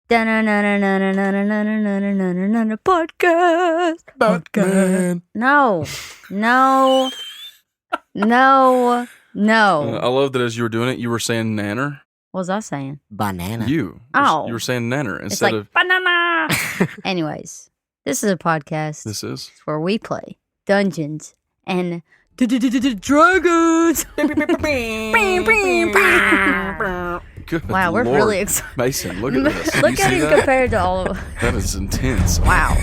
Podcast. Batman. No. I love that as you were doing it, you were saying nanner. What was I saying? Banana. You were saying nanner It's instead like of. banana. Anyways, this is a podcast. This is. where we play Dungeons and Dragons. Good Wow, we're Lord. really excited. Mason, look at this. Look You at see him that? compared to all of. That is intense. Wow.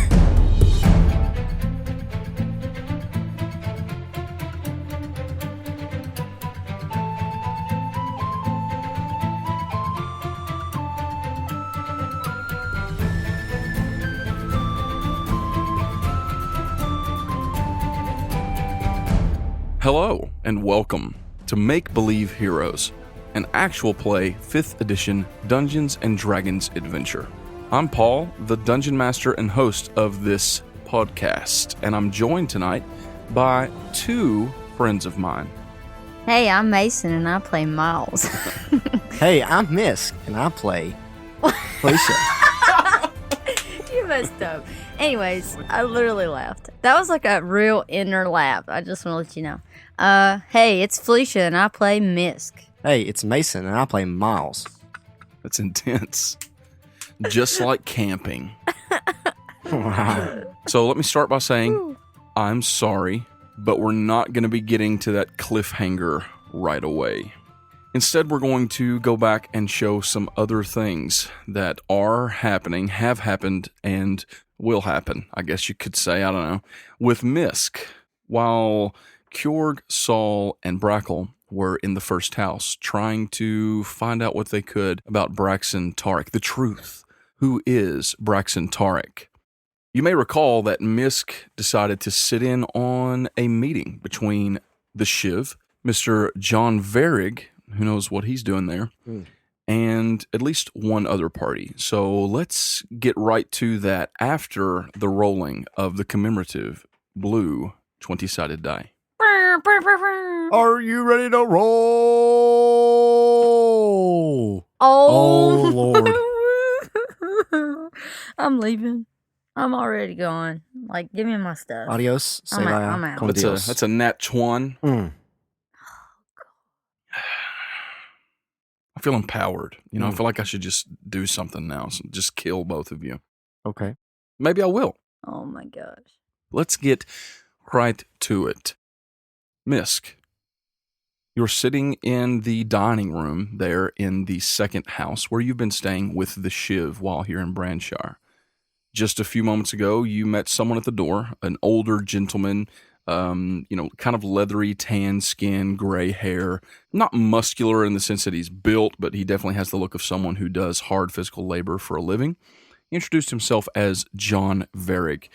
Hello, and welcome to Make Believe Heroes, an actual play 5th edition Dungeons and Dragons adventure. I'm Paul, the Dungeon Master and host of this podcast, and I'm joined tonight by two friends of mine. Hey, I'm Mason and I play Miles. Hey, I'm Mysk, and I play Felicia. You messed up. Anyways, I literally laughed. That was like a real inner laugh. I just want to let you know. Hey, it's Felicia and I play Mysk. Hey, it's Mason, and I play Miles. That's intense. Just like camping. Wow. So let me start by saying I'm sorry, but we're not going to be getting to that cliffhanger right away. Instead, we're going to go back and show some other things that are happening, have happened, and will happen, I guess you could say, I don't know, with Mysk. While Kjorg, Saul, and Brackle were in the first house trying to find out what they could about Braxton Tarek, the truth. Who is Braxton Tarek? You may recall that Mysk decided to sit in on a meeting between the Shiv, Mr. John Varig, who knows what he's doing there, and at least one other party. So let's get right to that after the rolling of the commemorative blue 20-sided die. Are you ready to roll? Oh, Lord. I'm leaving. I'm already going. Like, give me my stuff. Adios. I'm out. Con That's Dios. a nat 20. I feel empowered. I feel like I should just do something now. So just kill both of you. Okay. Maybe I will. Oh my gosh. Let's get right to it. Mysk, you're sitting in the dining room there in the second house where you've been staying with the Shiv while here in Branshire. Just a few moments ago, you met someone at the door, an older gentleman, kind of leathery, tan skin, gray hair, not muscular in the sense that he's built, but he definitely has the look of someone who does hard physical labor for a living. He introduced himself as John Varig,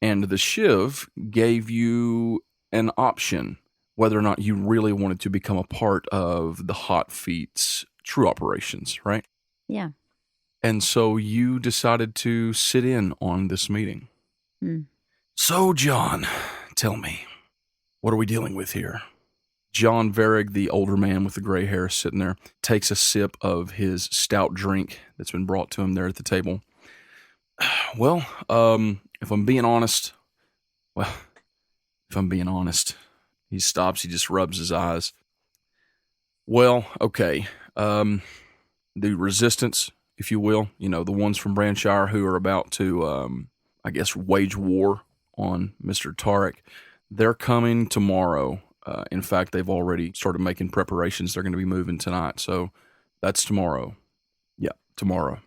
and the Shiv gave you an option whether or not you really wanted to become a part of the Hot Feet's true operations, right? Yeah. And so you decided to sit in on this meeting. So, John, tell me, what are we dealing with here? John Varig, the older man with the gray hair sitting there, takes a sip of his stout drink that's been brought to him there at the table. Well, if I'm being honest, he stops, he just rubs his eyes. Well, okay, the resistance, if you will, the ones from Branshire who are about to, wage war on Mr. Tarek, they're coming tomorrow. In fact, they've already started making preparations. They're going to be moving tonight, so that's tomorrow. Yeah, tomorrow.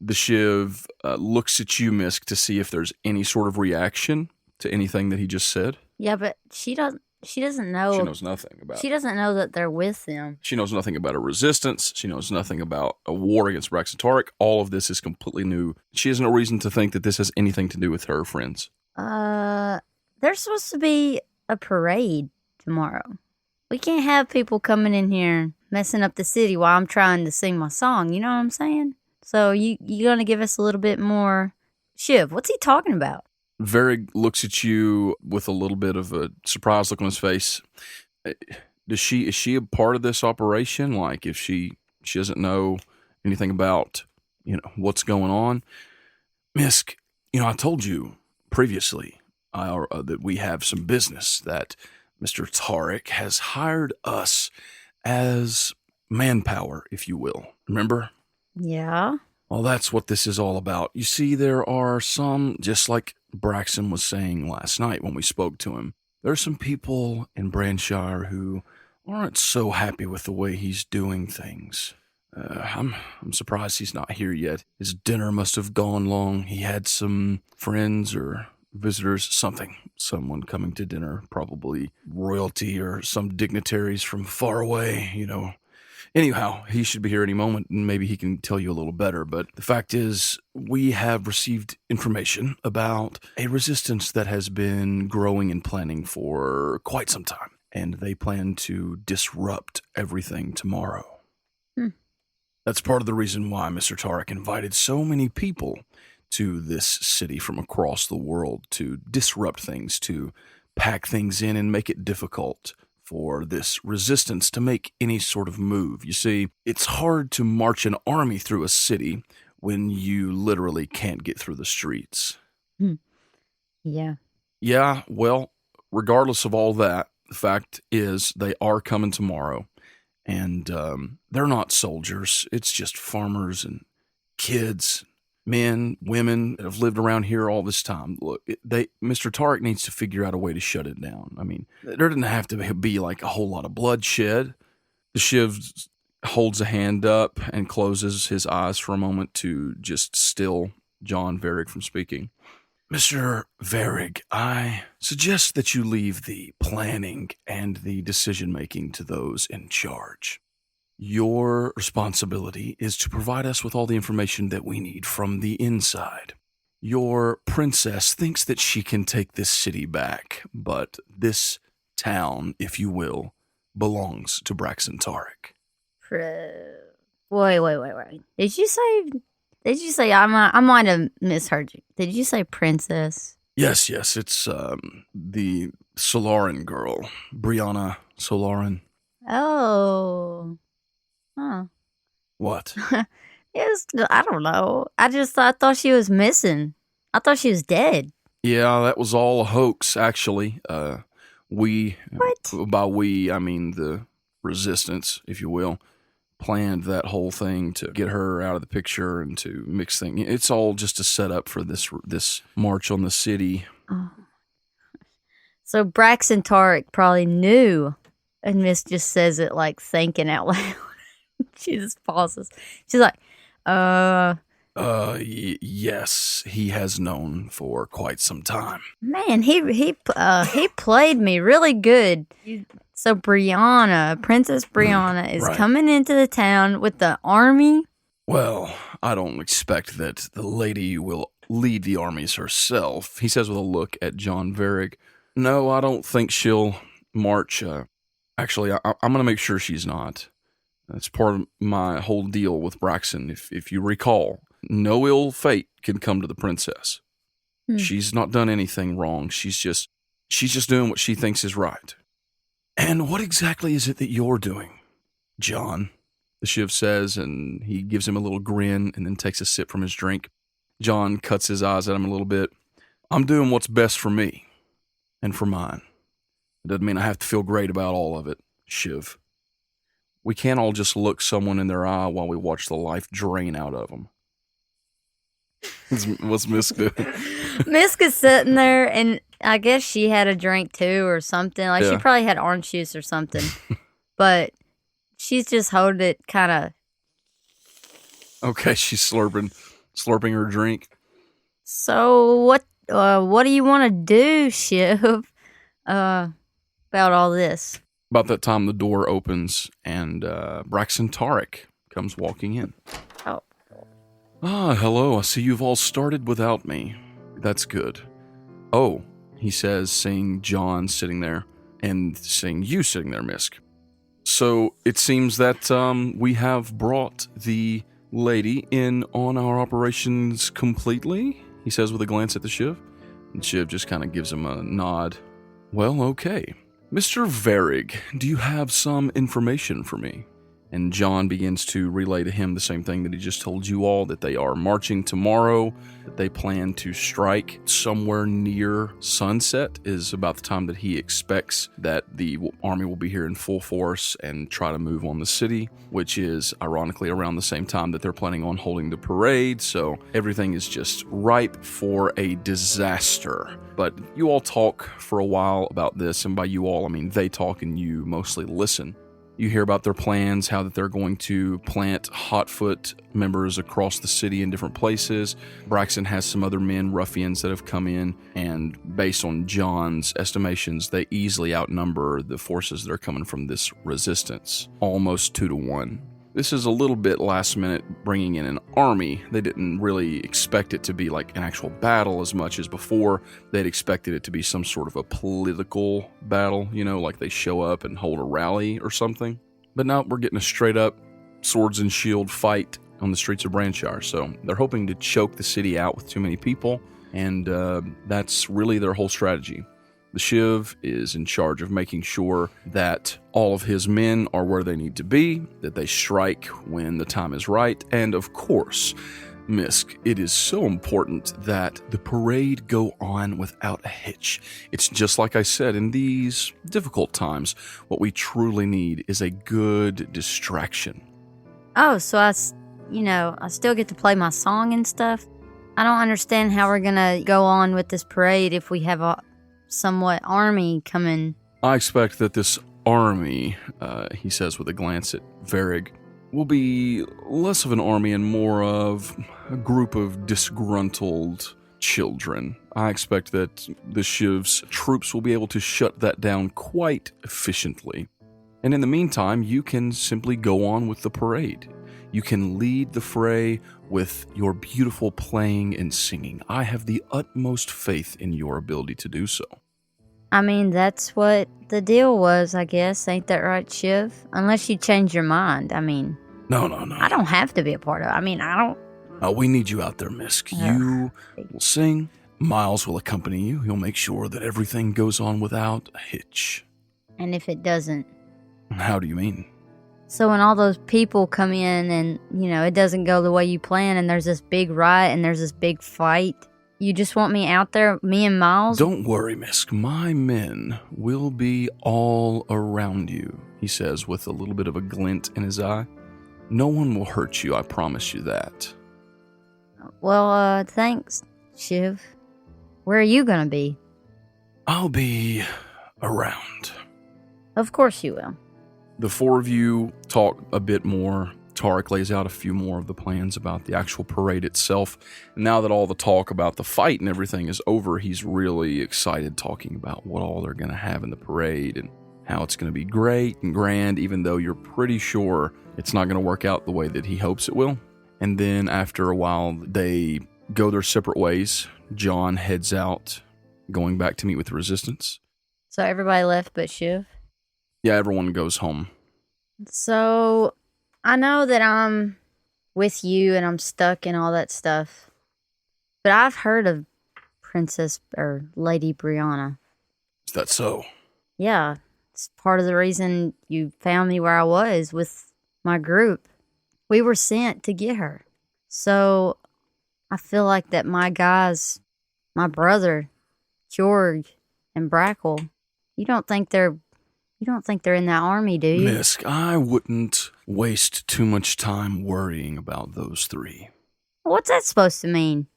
The Shiv looks at you, Mysk, to see if there's any sort of reaction to anything that he just said. Yeah, but she doesn't know. She knows nothing about it. She doesn't know that they're with them. She knows nothing about a resistance. She knows nothing about a war against Braxton Tarek. All of this is completely new. She has no reason to think that this has anything to do with her friends. There's supposed to be a parade tomorrow. We can't have people coming in here messing up the city while I'm trying to sing my song. You know what I'm saying? So you gonna give us a little bit more? Shiv, what's he talking about? Varig looks at you with a little bit of a surprised look on his face. Is she a part of this operation? Like, if she doesn't know anything about what's going on. Mysk, I told you previously that we have some business, that Mr. Tarek has hired us as manpower, if you will. Remember? Yeah. Well, that's what this is all about. You see, there are some, just like Braxton was saying last night when we spoke to him, there are some people in Branshire who aren't so happy with the way he's doing things. I'm surprised he's not here yet. His dinner must have gone long. He had some friends or visitors, someone coming to dinner, probably royalty or some dignitaries from far away, Anyhow, he should be here any moment, and maybe he can tell you a little better. But the fact is, we have received information about a resistance that has been growing and planning for quite some time, and they plan to disrupt everything tomorrow. That's part of the reason why Mr. Tarek invited so many people to this city from across the world to disrupt things, to pack things in and make it difficult for this resistance to make any sort of move. You see, it's hard to march an army through a city when you literally can't get through the streets. Yeah. Yeah, well, regardless of all that, the fact is they are coming tomorrow, and they're not soldiers. It's just farmers and kids, men, women that have lived around here all this time. Look, Mr. Tarek needs to figure out a way to shut it down. I mean, there doesn't have to be like a whole lot of bloodshed. The Shiv holds a hand up and closes his eyes for a moment to just still John Varig from speaking. Mr. Varig, I suggest that you leave the planning and the decision-making to those in charge. Your responsibility is to provide us with all the information that we need from the inside. Your princess thinks that she can take this city back, but this town, if you will, belongs to Braxton Tarek. Wait. Did you say I might have misheard you. Did you say princess? Yes, it's the Solaran girl, Brianna Solaran. Oh. Huh. What? Yes, I don't know. I thought she was missing. I thought she was dead. Yeah, that was all a hoax, actually. What? By we, I mean the resistance, if you will, planned that whole thing to get her out of the picture and to mix things. It's all just a setup for this march on the city. Oh. So Braxton Tarek probably knew, and Miss just says it like thinking out loud. She just pauses. She's like, yes, he has known for quite some time. Man, he played me really good. So Princess Brianna is coming into the town with the army. Well, I don't expect that the lady will lead the armies herself, he says with a look at John Varig. No, I don't think she'll march. Actually, I'm going to make sure she's not. That's part of my whole deal with Braxton. If you recall, no ill fate can come to the princess. She's not done anything wrong. She's just doing what she thinks is right. And what exactly is it that you're doing, John? The Shiv says, and he gives him a little grin and then takes a sip from his drink. John cuts his eyes at him a little bit. I'm doing what's best for me and for mine. It doesn't mean I have to feel great about all of it, Shiv. We can't all just look someone in their eye while we watch the life drain out of them. What's Mysk doing? Mysk is sitting there, and I guess she had a drink too or something. Like she probably had orange juice or something. But she's just holding it kind of. Okay, she's slurping her drink. So what do you want to do, Shiv, about all this? About that time, the door opens, and Braxton Tarek comes walking in. Oh. Ah, hello. I see you've all started without me. That's good. Oh, he says, seeing John sitting there, and seeing you sitting there, Mysk. So it seems that we have brought the lady in on our operations completely, he says with a glance at the Shiv. And Shiv just kind of gives him a nod. Well, okay. Mr. Varig, do you have some information for me? And John begins to relay to him the same thing that he just told you all, that they are marching tomorrow, that they plan to strike somewhere near sunset is about the time that he expects that the army will be here in full force and try to move on the city, which is ironically around the same time that they're planning on holding the parade. So everything is just ripe for a disaster. But you all talk for a while about this, and by you all, I mean they talk and you mostly listen. You hear about their plans, how that they're going to plant Hotfoot members across the city in different places. Braxton has some other men, ruffians, that have come in, and based on John's estimations, they easily outnumber the forces that are coming from this resistance, almost 2-1. This is a little bit last minute bringing in an army. They didn't really expect it to be like an actual battle as much as before. They'd expected it to be some sort of a political battle, like they show up and hold a rally or something. But now we're getting a straight up swords and shield fight on the streets of Branshire. So they're hoping to choke the city out with too many people, and that's really their whole strategy. The Shiv is in charge of making sure that all of his men are where they need to be, that they strike when the time is right, and of course, Mysk, it is so important that the parade go on without a hitch. It's just like I said, in these difficult times, what we truly need is a good distraction. Oh, so I still get to play my song and stuff? I don't understand how we're gonna go on with this parade if we have a somewhat army coming. I expect that this army, he says with a glance at Varig, will be less of an army and more of a group of disgruntled children. I expect that the Shiv's troops will be able to shut that down quite efficiently. And in the meantime, you can simply go on with the parade. You can lead the fray with your beautiful playing and singing. I have the utmost faith in your ability to do so. I mean, that's what the deal was, I guess. Ain't that right, Shiv? Unless you change your mind. I mean... No. I don't have to be a part of it. I mean, I don't... We need you out there, Mysk. You will sing. Miles will accompany you. He'll make sure that everything goes on without a hitch. And if it doesn't? How do you mean? So when all those people come in and, it doesn't go the way you plan and there's this big riot and there's this big fight, you just want me out there, me and Miles? Don't worry, Mysk. My men will be all around you, he says with a little bit of a glint in his eye. No one will hurt you, I promise you that. Well, thanks, Shiv. Where are you gonna be? I'll be around. Of course you will. The four of you talk a bit more. Tarek lays out a few more of the plans about the actual parade itself. And now that all the talk about the fight and everything is over, he's really excited talking about what all they're going to have in the parade and how it's going to be great and grand, even though you're pretty sure it's not going to work out the way that he hopes it will. And then after a while, they go their separate ways. John heads out, going back to meet with the resistance. So everybody left but Shiv? Yeah, everyone goes home. So... I know that I'm with you and I'm stuck and all that stuff, but I've heard of Princess or Lady Brianna. Is that so? Yeah, it's part of the reason you found me where I was with my group. We were sent to get her. So I feel like that my guys, my brother, Georg, and Brackle, you don't think they're in that army, do you? Mysk, I wouldn't waste too much time worrying about those three. What's that supposed to mean?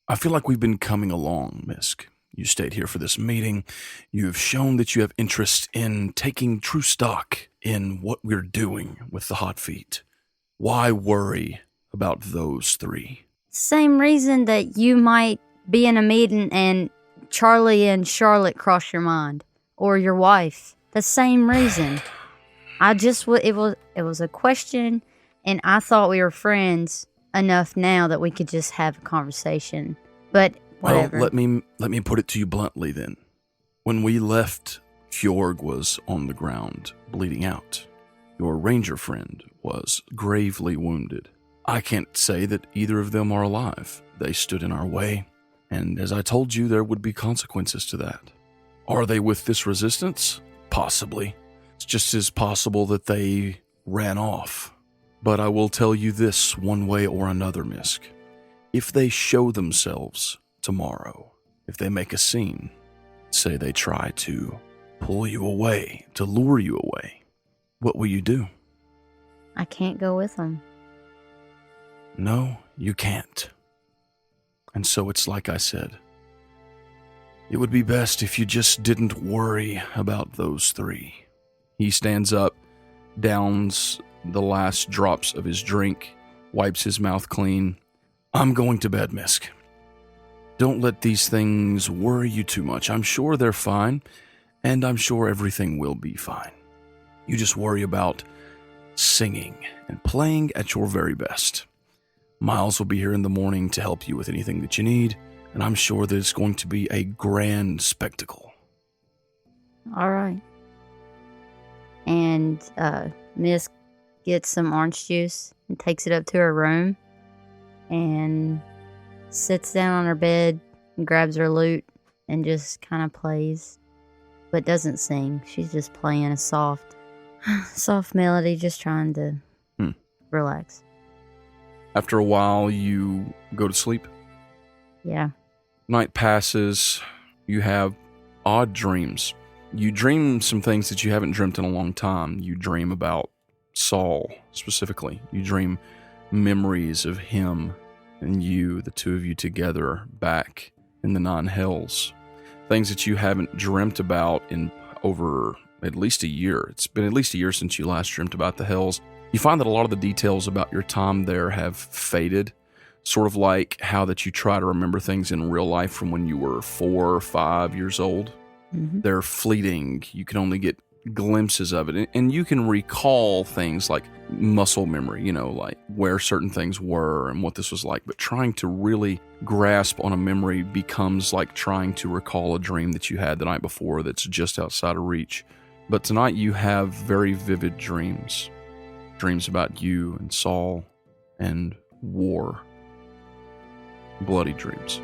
I feel like we've been coming along, Mysk. You stayed here for this meeting. You have shown that you have interest in taking true stock in what we're doing with the Hot Feet. Why worry about those three? Same reason that you might be in a meeting and Charlie and Charlotte cross your mind. Or your wife. The same reason. It was a question, and I thought we were friends enough now that we could just have a conversation. But whatever. Well, let me put it to you bluntly then. When we left, Fjorg was on the ground, bleeding out. Your ranger friend was gravely wounded. I can't say that either of them are alive. They stood in our way, and as I told you, there would be consequences to that. Are they with this resistance? Possibly. It's just as possible that they ran off. But I will tell you this one way or another, Mysk. If they show themselves tomorrow, if they make a scene, say they try to pull you away, to lure you away, what will you do? I can't go with them. No, you can't. And so it's like I said. It would be best if you just didn't worry about those three. He stands up, downs the last drops of his drink, wipes his mouth clean. I'm going to bed, Mysk. Don't let these things worry you too much. I'm sure they're fine, and I'm sure everything will be fine. You just worry about singing and playing at your very best. Miles will be here in the morning to help you with anything that you need, and I'm sure that it's going to be a grand spectacle. All right. And Miss gets some orange juice and takes it up to her room and sits down on her bed and grabs her lute and just kind of plays, but doesn't sing. She's just playing a soft melody, just trying to relax. After a while, you go to sleep. Yeah. Night passes. You have odd dreams. You dream some things that you haven't dreamt in a long time. You dream about Saul, specifically. You dream memories of him and you, the two of you together, back in the Nine Hells. Things that you haven't dreamt about in over at least a year. It's been at least a year since you last dreamt about the Hells. You find that a lot of the details about your time there have faded, sort of like how that you try to remember things in real life from when you were 4 or 5 years old. Mm-hmm. They're fleeting. You can only get glimpses of it. And you can recall things like muscle memory, like where certain things were and what this was like. But trying to really grasp on a memory becomes like trying to recall a dream that you had the night before that's just outside of reach. But tonight you have very vivid dreams. Dreams about you and Saul and war. Bloody dreams.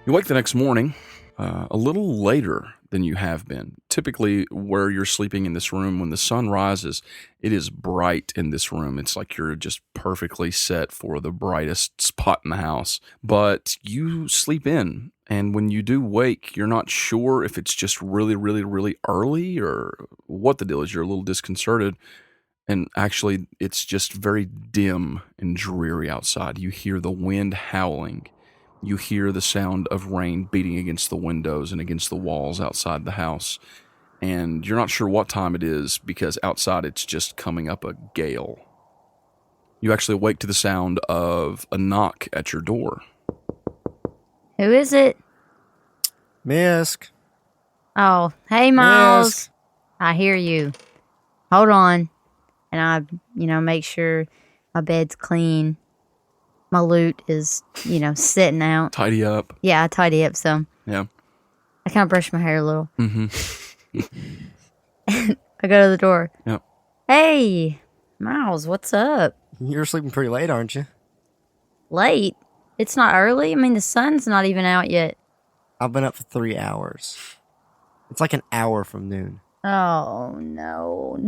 You wake the next morning a little later than you have been. Typically, where you're sleeping in this room, when the sun rises, it is bright in this room. It's like you're just perfectly set for the brightest spot in the house. But you sleep in, and when you do wake, you're not sure if it's just really, really, really early or what the deal is. You're a little disconcerted. And actually, it's just very dim and dreary outside. You hear the wind howling. You hear the sound of rain beating against the windows and against the walls outside the house. And you're not sure what time it is because outside it's just coming up a gale. You actually wake to the sound of a knock at your door. Who is it? Mysk. Oh, hey, Miles. Mysk. I hear you. Hold on. And I, make sure my bed's clean. My lute is, sitting out. Tidy up. Yeah, I tidy up some. Yeah. I kind of brush my hair a little. Mm-hmm. I go to the door. Yep. Hey, Miles, what's up? You're sleeping pretty late, aren't you? Late? It's not early. I mean, the sun's not even out yet. I've been up for 3 hours. It's like an hour from noon. Oh, no.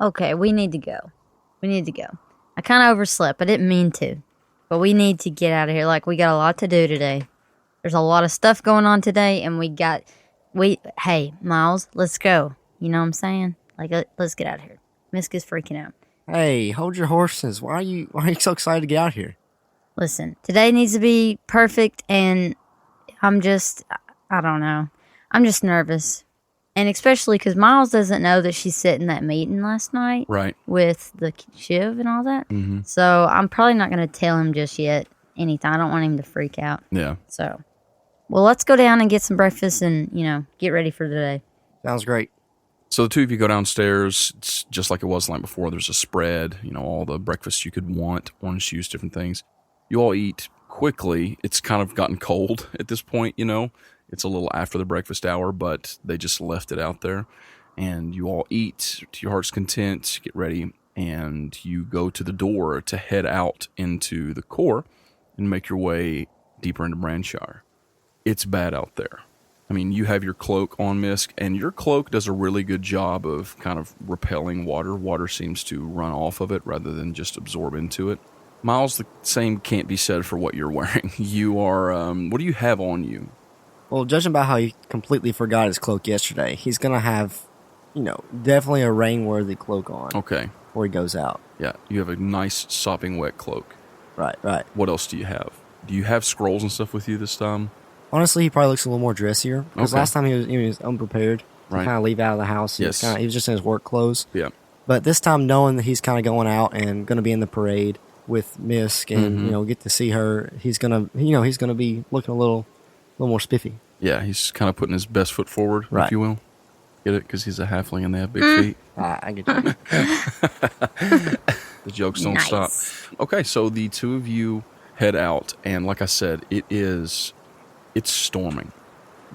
Okay, we need to go. I kind of overslept. I didn't mean to. But we need to get out of here. Like, we got a lot to do today. There's a lot of stuff going on today, and hey, Miles, let's go. You know what I'm saying? Like, let's get out of here. Mysk is freaking out. Hey, hold your horses. Why are you so excited to get out here? Listen, today needs to be perfect, and I don't know. I'm just nervous. And especially because Miles doesn't know that she sat in that meeting last night. Right. With the Shiv and all that. Mm-hmm. So I'm probably not going to tell him just yet anything. I don't want him to freak out. Yeah. So, well, let's go down and get some breakfast and, get ready for the day. Sounds great. So the two of you go downstairs. It's just like it was the night before. There's a spread, all the breakfast you could want, orange juice, different things. You all eat quickly. It's kind of gotten cold at this point, It's a little after the breakfast hour, but they just left it out there. And you all eat to your heart's content, get ready, and you go to the door to head out into the core and make your way deeper into Branshire. It's bad out there. I mean, you have your cloak on, Mysk, and your cloak does a really good job of kind of repelling water. Water seems to run off of it rather than just absorb into it. Miles, the same can't be said for what you're wearing. You are, what do you have on you? Well, judging by how he completely forgot his cloak yesterday, he's going to have, definitely a rain-worthy cloak on. Okay. Before he goes out. Yeah, you have a nice sopping wet cloak. Right. What else do you have? Do you have scrolls and stuff with you this time? Honestly, he probably looks a little more dressier. Because last time he was unprepared to kind of leave out of the house. He was just in his work clothes. Yeah. But this time, knowing that he's kind of going out and going to be in the parade with Mysk and, get to see her, he's going to, he's going to be looking a little more spiffy. Yeah, he's kind of putting his best foot forward, if you will. Get it? Because he's a halfling and they have big feet. I get you. The jokes don't stop. Okay, so the two of you head out, and like I said, it's storming.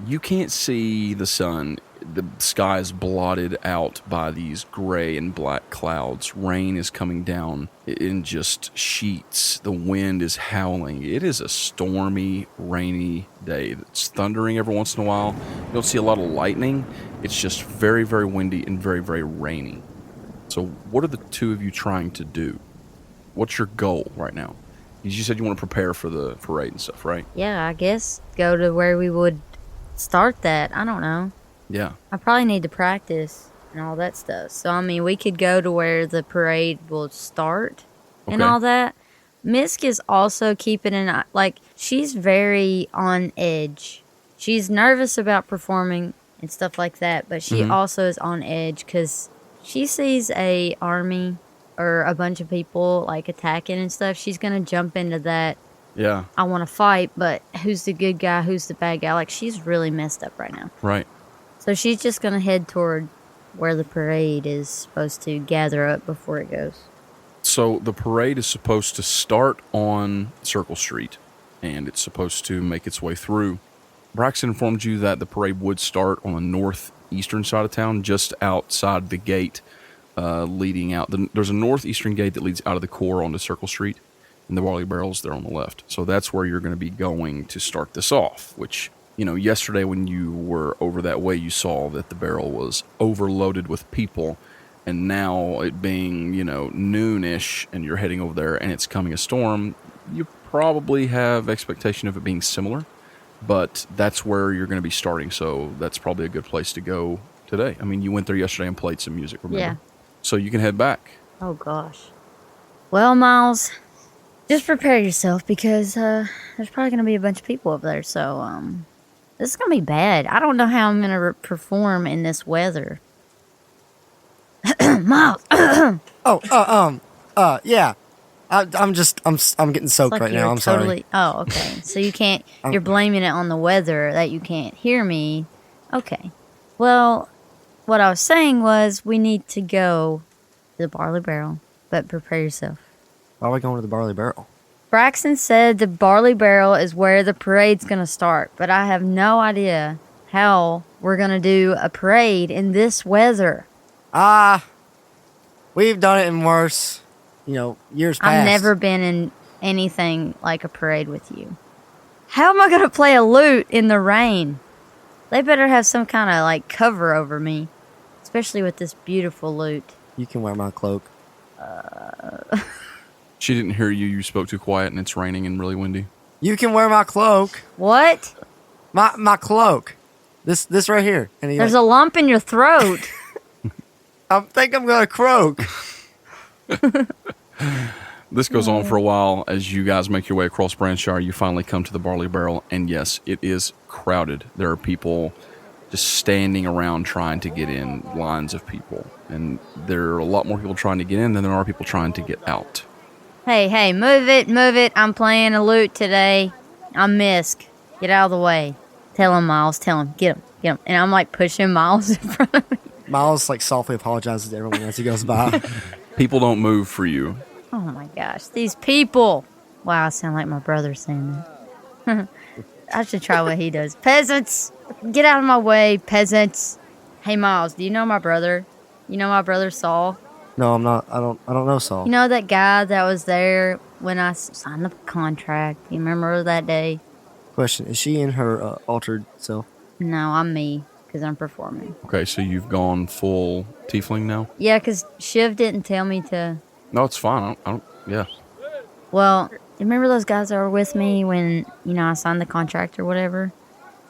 You can't see the sun. The sky is blotted out by these gray and black clouds. Rain is coming down in just sheets. The wind is howling. It is a stormy, rainy day. It's thundering every once in a while. You don't see a lot of lightning. It's just very, very windy and very, very rainy. So what are the two of you trying to do? What's your goal right now? You said you want to prepare for the parade and stuff, right? Yeah, I guess go to where we would start that. I don't know. Yeah. I probably need to practice and all that stuff. So, I mean, we could go to where the parade will start and all that. Mysk is also keeping an eye. Like, she's very on edge. She's nervous about performing and stuff like that, but she also is on edge because she sees a army or a bunch of people, like, attacking and stuff. She's going to jump into that. Yeah. I want to fight, but who's the good guy? Who's the bad guy? Like, she's really messed up right now. Right. So she's just going to head toward where the parade is supposed to gather up before it goes. So the parade is supposed to start on Circle Street, and it's supposed to make its way through. Braxton informed you that the parade would start on the northeastern side of town, just outside the gate leading out. There's a northeastern gate that leads out of the core onto Circle Street, and the Barley Barrel's there on the left. So that's where you're going to be going to start this off, which... yesterday when you were over that way, you saw that the barrel was overloaded with people. And now it being, noonish and you're heading over there and it's coming a storm, you probably have expectation of it being similar. But that's where you're going to be starting. So that's probably a good place to go today. I mean, you went there yesterday and played some music, remember? Yeah. So you can head back. Oh, gosh. Well, Miles, just prepare yourself because there's probably going to be a bunch of people up there. So, this is going to be bad. I don't know how I'm going to perform in this weather. Miles. Yeah. I'm getting soaked right now. I'm sorry. Oh, okay. So you can't, you're blaming it on the weather that you can't hear me. Okay. Well, what I was saying was we need to go to the Barley Barrel, but prepare yourself. Why are we going to the Barley Barrel? Braxton said the Barley Barrel is where the parade's going to start, but I have no idea how we're going to do a parade in this weather. We've done it in worse, years past. I've never been in anything like a parade with you. How am I going to play a lute in the rain? They better have some kind of, cover over me, especially with this beautiful lute. You can wear my cloak. She didn't hear you. You spoke too quiet and it's raining and really windy. You can wear my cloak. What? My cloak. This right here. And there's a lump in your throat. I think I'm going to croak. This goes on for a while as you guys make your way across Branshire. You finally come to the Barley Barrel, and yes, it is crowded. There are people just standing around trying to get in, lines of people. And there are a lot more people trying to get in than there are people trying to get out. Hey, move it. I'm playing a lute today. I'm Mysk. Get out of the way. Tell him, Miles. Tell him. Get him. And I'm pushing Miles in front of me. Miles softly apologizes to everyone as he goes by. People don't move for you. Oh my gosh, these people. Wow, I sound like my brother saying that. I should try what he does. Peasants, get out of my way, peasants. Hey, Miles, do you know my brother? You know my brother Saul? No, I'm not. I don't know Saul. You know that guy that was there when I signed the contract? You remember that day? Question: is she in her altered self? No, I'm me because I'm performing. Okay, so you've gone full tiefling now? Yeah, because Shiv didn't tell me to. No, it's fine. I don't yeah. Well, you remember those guys that were with me when, I signed the contract or whatever?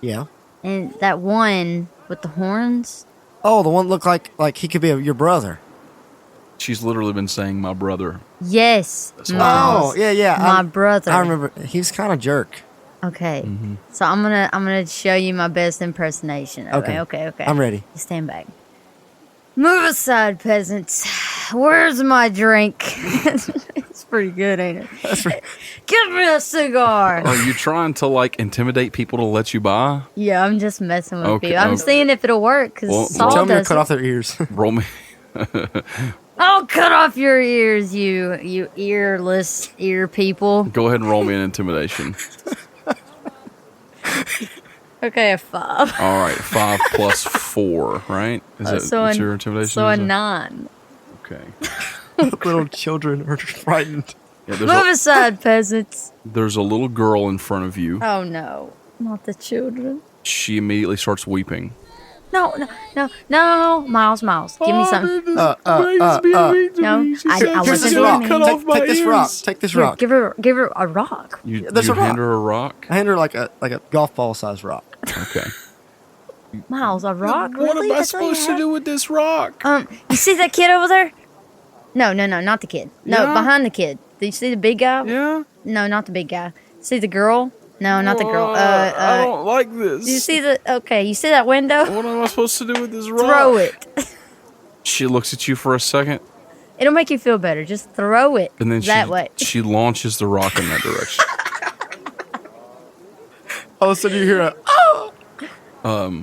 Yeah. And that one with the horns? Oh, the one looked like he could be your brother. She's literally been saying my brother. Yes. That's whole Miles. Oh, yeah. My brother. I remember. He's kind of jerk. Okay. Mm-hmm. So I'm gonna show you my best impersonation. Okay. Okay. I'm ready. Stand back. Move aside, peasants. Where's my drink? It's pretty good, ain't it? That's right. Give me a cigar. Are you trying to like intimidate people to let you buy? Yeah, I'm just messing with Okay, you. I'm okay. seeing if it'll work because Well, Saul Tell me to does cut it. off their ears. Roll me. I'll cut off your ears, you earless ear people. Go ahead and roll me an intimidation. Okay, a 5. All right, 5 plus 4, right? Is that so what's a- your intimidation? So a is it? 9. Okay. Little children are frightened. Yeah, Move aside, peasants. there's a little girl in front of you. Oh no, not the children. She immediately starts weeping. No, Miles, give me some. No, I wasn't doing it. Take this rock. Take this Here, rock. give her a rock. You There's a hand rock. her a rock? I hand her like a golf ball sized rock. Okay. Miles, a rock? What Really? am I That's all you supposed to have? do with this rock? You see that kid over there? No, not the kid. No, Yeah? behind the kid. Do you see the big guy? Yeah? No, not the big guy. See the girl? No, not the girl. I don't like this. Do you see you see that window? What am I supposed to do with this rock? Throw it. She looks at you for a second, It'll make you feel better. Just throw it and then that way. she launches the rock in that direction. All of a sudden you hear a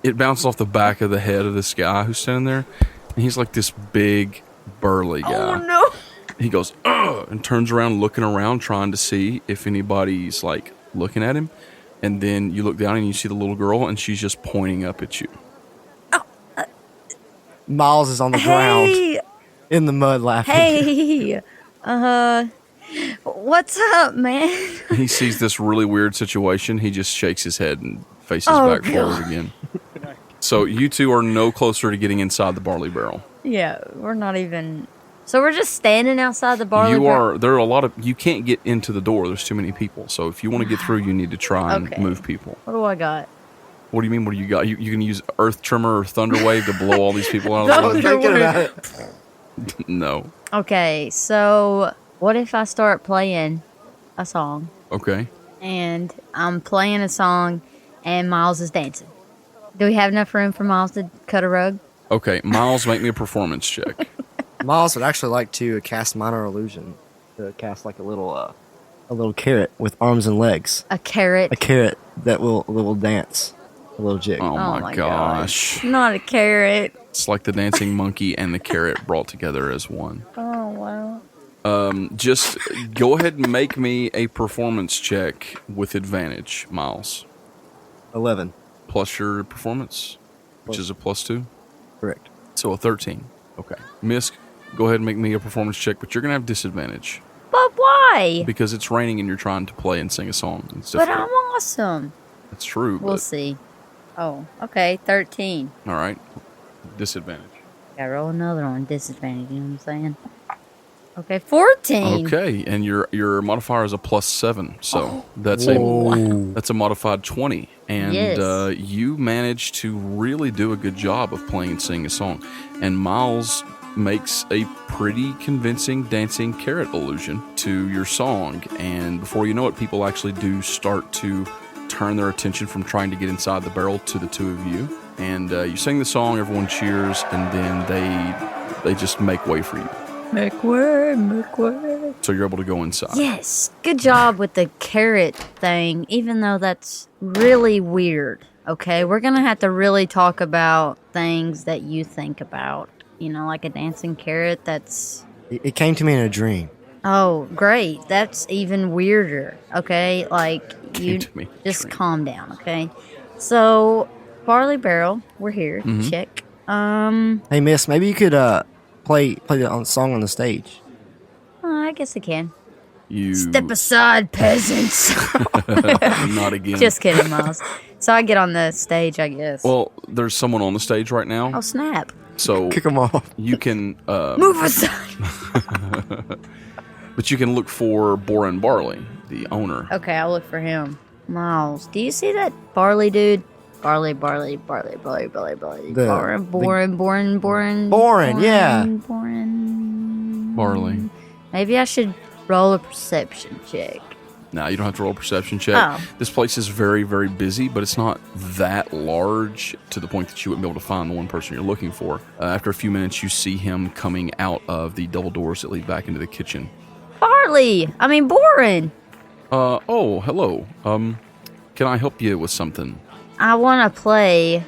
It bounces off the back of the head of this guy who's standing there, and he's like this big, burly guy. Oh no. He goes, ugh, and turns around, looking around, trying to see if anybody's like looking at him. And then you look down and you see the little girl, and she's just pointing up at you. Miles is on the ground Hey, in the mud laughing. hey. What's up, man? He sees this really weird situation. He just shakes his head and faces Oh, back God. forward again. So you two are no closer to getting inside the barley barrel. Yeah, we're not even. So we're just standing outside the barley barrel. There are a lot of, you can't get into the door. There's too many people. So if you want to get through, you need to try and Okay. move people. What do I got? What do you mean? What do you got? You can use earth tremor or thunder wave to blow all these people out I of was the thinking Wait. about it. way? No. Okay, so what if I start playing a song Okay. and I'm playing a song and Miles is dancing? Do we have enough room for Miles to cut a rug? Okay. Miles, make me a performance check. Miles would actually like to cast minor illusion. To cast like a little carrot with arms and legs. A carrot? A carrot that will dance. A little jig. Oh, my gosh. Not a carrot. It's like the dancing monkey and the carrot brought together as one. Oh, wow. Just go ahead and make me a performance check with advantage, Miles. 11. Plus your performance, which is a +2. Correct. So a 13. Okay. Mysk, go ahead and make me a performance check, but you're going to have disadvantage But why? because it's raining and you're trying to play and sing a song. It's But difficult. I'm awesome. That's true. We'll But, see. Oh, okay. 13. all right. Disadvantage. Gotta roll another one. Disadvantage, you know what I'm saying? Okay, 14. Okay, and your modifier is a +7, so that's a modified 20, and Yes. you managed to really do a good job of playing and singing a song. And Miles makes a pretty convincing dancing carrot illusion to your song, and before you know it, people actually do start to turn their attention from trying to get inside the barrel to the two of you. And you sing the song, everyone cheers, and then they just make way for you. Make way. So you're able to go inside. Yes, good job with the carrot thing, even though that's really weird. Okay, we're gonna have to really talk about things that you think about. You know, like a dancing carrot that's. It came to me in a dream. Oh, great. That's even weirder. Okay, like you to me in a just dream. calm down. Okay, so barley barrel, we're here. Mm-hmm. Check. Hey, Miss, maybe you could play the song on the stage. I guess I can. You Step aside, peasants. not again. Just kidding, Miles. So I get on the stage, I guess. Well, there's someone on the stage right now, Oh, snap. so Kick him off. you can. Move aside. But you can look for Boren Barley, the owner. Okay, I'll look for him. Miles, do you see that Barley dude? Barley. The- Boren, yeah. Boren. Barley. Maybe I should roll a perception check. Now you don't have to roll a perception check. Oh. This place is very, very busy, but it's not that large to the point that you wouldn't be able to find the one person you're looking for. After a few minutes, you see him coming out of the double doors that lead back into the kitchen. Boren. Oh, hello. Can I help you with something? I want to play.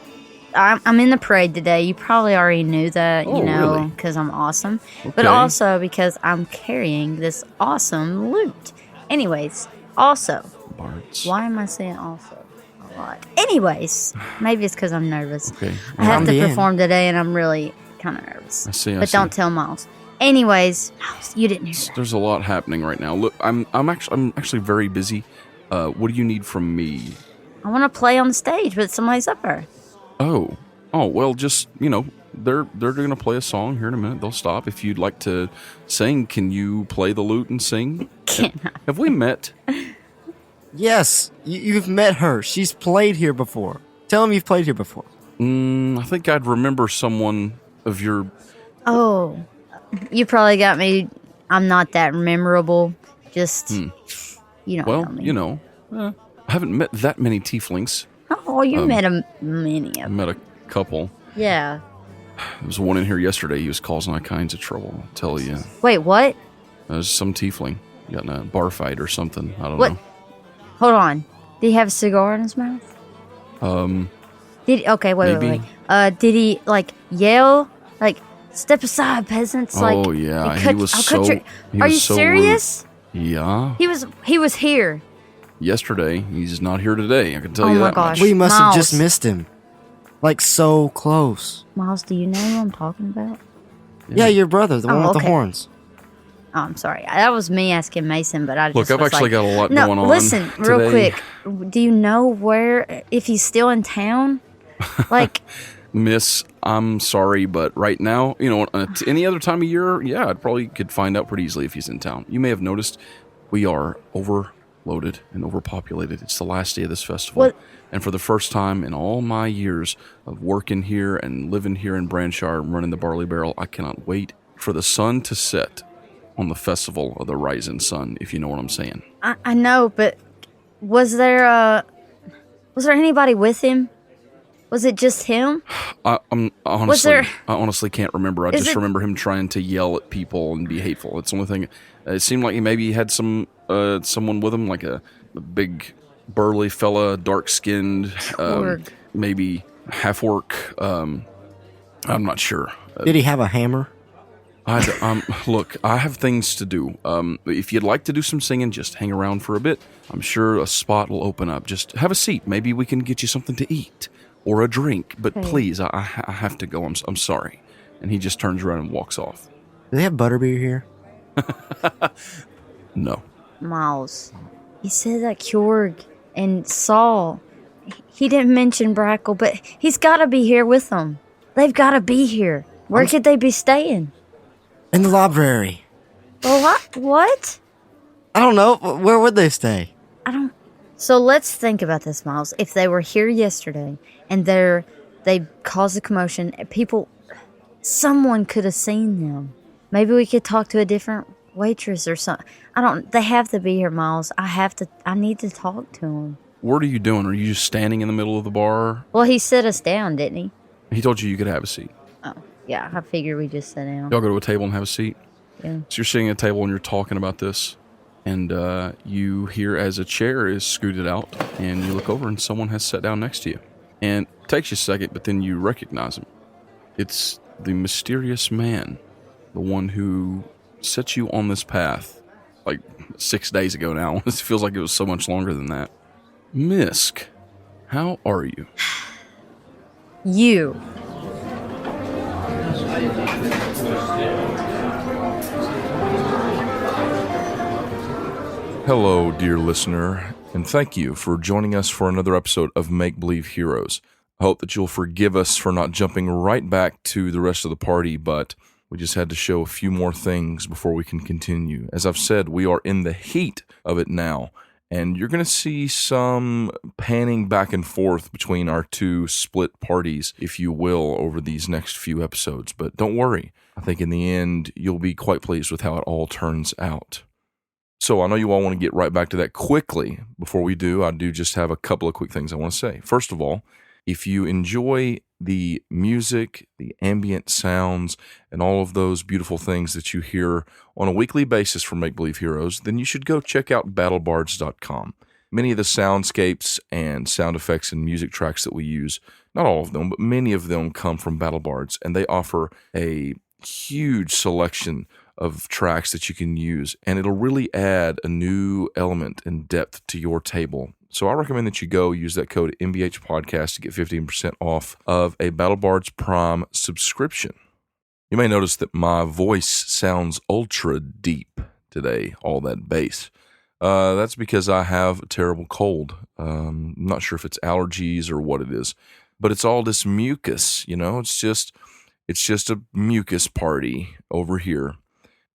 I'm in the parade today. You probably already knew that, Oh, really? because I'm awesome. But Okay. also because I'm carrying this awesome loot. Anyways, also, Bards. why am I saying also a lot? Anyways, maybe it's because I'm nervous. Okay. I have I'm to the end. perform today, and I'm really kind of nervous. I see. But don't tell Miles. Anyways, Miles, you didn't hear that. There's a lot happening right now. Look, I'm actually very busy. What do you need from me? I want to play on the stage, but somebody's up there. Oh, well, just they're gonna play a song here in a minute. They'll stop. If you'd like to sing, can you play the lute and sing? Can I? Have we met? Yes, you've met her. She's played here before. Tell him you've played here before. I think I'd remember someone of your. Oh, you probably got me. I'm not that memorable. Just, you don't Well, know me. I haven't met that many tieflings. Oh, you met many I of them. met a couple. Yeah. There was one in here yesterday. He was causing all kinds of trouble. I'll tell you. Wait, what? There's some tiefling. Got in a bar fight or something. I don't What? know. Hold on. Did he have a cigar in his mouth? Okay, wait. Maybe. Did he yell step aside, peasants? Oh, yeah, he was so- he Are was you so serious? Yeah. He was here. Yesterday. He's not here today. I can tell Oh you my that gosh. much. We must have just Miles. missed him. Like, so close. Miles, do you know who I'm talking about? Yeah, your brother, the one with the okay. horns. Oh, I'm sorry. That was me asking Mason, but I just Look, I've was actually like, got a lot no, going on. listen, real today. quick. Do you know if he's still in town? Like, Miss, I'm sorry, but right now, any other time of year, yeah, I'd probably could find out pretty easily if he's in town. You may have noticed we are overloaded and overpopulated. It's the last day of this festival. What? And for the first time in all my years of working here and living here in Branshire and running the Barley Barrel, I cannot wait for the sun to set on the festival of the rising sun, if you know what I'm saying. I know, but was there anybody with him? Was it just him? I honestly, there- I honestly can't remember. I Is just it- remember him trying to yell at people and be hateful. It's the only thing. It seemed like he maybe had someone with him, like a big burly fella, dark skinned, Org. maybe half orc. I'm not sure. Did he have a hammer? Look, I have things to do. If you'd like to do some singing, just hang around for a bit. I'm sure a spot will open up. Just have a seat. Maybe we can get you something to eat or a drink. But Okay. please, I have to go. I'm sorry. And he just turns around and walks off. Do they have butterbeer here? No. Miles. He said that Kjorg and Saul. He didn't mention Brackle, but he's got to be here with them. They've got to be here. Where could they be staying? In the library. Well, what? I don't know. Where would they stay? I don't. So let's think about this, Miles. If they were here yesterday and they caused a commotion, someone could have seen them. Maybe we could talk to a different waitress or something. They have to be here, Miles. I need to talk to them. What are you doing? Are you just standing in the middle of the bar? Well, he set us down, didn't he? He told you could have a seat. Oh, yeah. I figured we just sat down. Y'all go to a table and have a seat. Yeah. So you're sitting at a table and you're talking about this. And you hear as a chair is scooted out, and you look over and someone has sat down next to you. And it takes you a second, but then you recognize him. It's the mysterious man, the one who set you on this path like 6 days ago now. It feels like it was so much longer than that. Mysk, how are you? You. Hello, dear listener, and thank you for joining us for another episode of Make Believe Heroes. I hope that you'll forgive us for not jumping right back to the rest of the party, but we just had to show a few more things before we can continue. As I've said, we are in the heat of it now, and you're going to see some panning back and forth between our two split parties, if you will, over these next few episodes. But don't worry, I think in the end, you'll be quite pleased with how it all turns out. So I know you all want to get right back to that quickly. Before we do, I do just have a couple of quick things I want to say. First of all, if you enjoy the music, the ambient sounds, and all of those beautiful things that you hear on a weekly basis from Make Believe Heroes, then you should go check out battlebards.com. Many of the soundscapes and sound effects and music tracks that we use, not all of them, but many of them come from BattleBards, and they offer a huge selection of tracks that you can use, and it'll really add a new element and depth to your table. So I recommend that you go use that code MBH Podcast to get 15% off of a BattleBards Prime subscription. You may notice that my voice sounds ultra deep today, all that bass. That's because I have a terrible cold. I'm not sure if it's allergies or what it is, but it's all this mucus, it's just a mucus party over here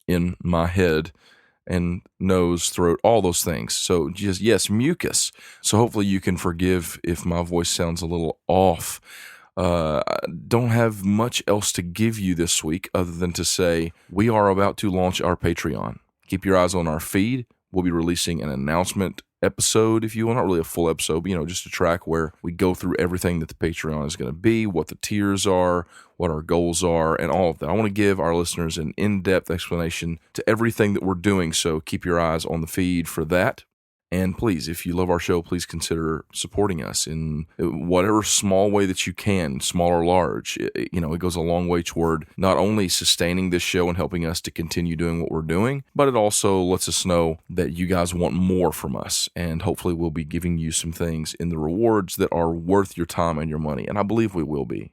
in my head and nose, throat, all those things. So just, yes, mucus. So hopefully you can forgive if my voice sounds a little off. I don't have much else to give you this week other than to say we are about to launch our Patreon. Keep your eyes on our feed. We'll be releasing an announcement episode, if you will, not really a full episode, but just a track where we go through everything that the Patreon is going to be, what the tiers are, what our goals are, and all of that. I want to give our listeners an in-depth explanation to everything that we're doing, so keep your eyes on the feed for that. And please, if you love our show, please consider supporting us in whatever small way that you can, small or large. It goes a long way toward not only sustaining this show and helping us to continue doing what we're doing, but it also lets us know that you guys want more from us. And hopefully we'll be giving you some things in the rewards that are worth your time and your money. And I believe we will be.